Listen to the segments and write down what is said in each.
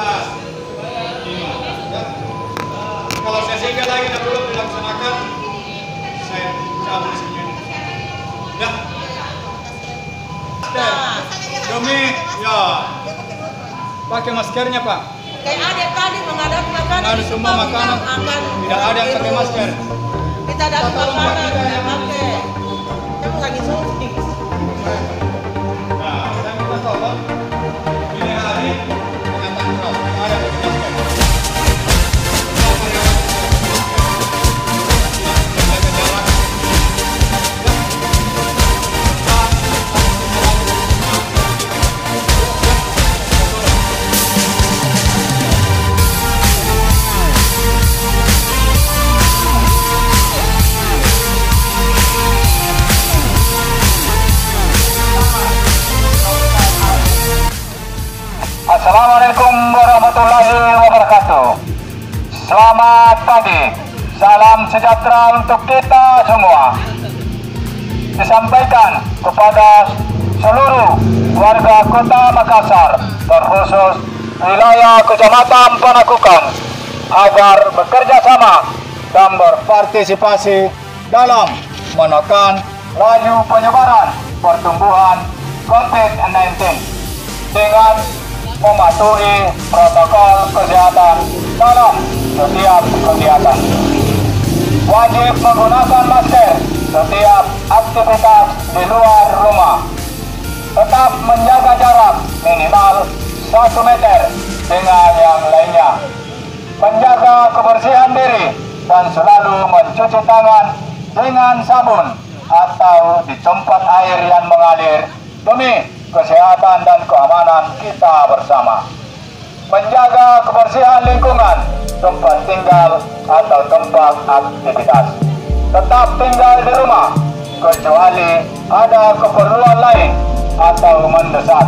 Mas. Ya. Kalau sesi lagi belum dilaksanakan, Ini ya pakai maskernya Pak. Kayak adik tadi menghadap makanan. Ada semua makanan. Tidak ada yang pakai masker. Kita dapat makanan tidak pakai. Kamu lagi suntik. Nah, kita minta tolong. Ini hari pengataan crowd. Ada yang pakai masker. Assalamualaikum warahmatullahi wabarakatuh. Selamat pagi. Salam sejahtera untuk kita semua. Disampaikan kepada seluruh warga Kota Makassar, terkhusus wilayah Kecamatan Panakukang, agar bekerja sama dan berpartisipasi dalam menekan laju penyebaran pertumbuhan COVID-19 dengan mematuhi protokol kesehatan dalam setiap kegiatan. Wajib menggunakan masker setiap aktivitas di luar rumah. Tetap menjaga jarak minimal 1 meter dengan yang lainnya. Menjaga kebersihan diri dan selalu mencuci tangan dengan sabun atau di tempat air yang mengalir demi kesehatan dan keamanan kita bersama. Menjaga kebersihan lingkungan, tempat tinggal atau tempat aktivitas. Tetap tinggal di rumah, kecuali ada keperluan lain atau mendesak.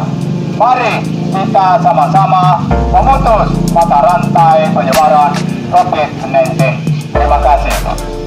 Mari kita sama-sama memutus mata rantai penyebaran COVID-19. Terima kasih.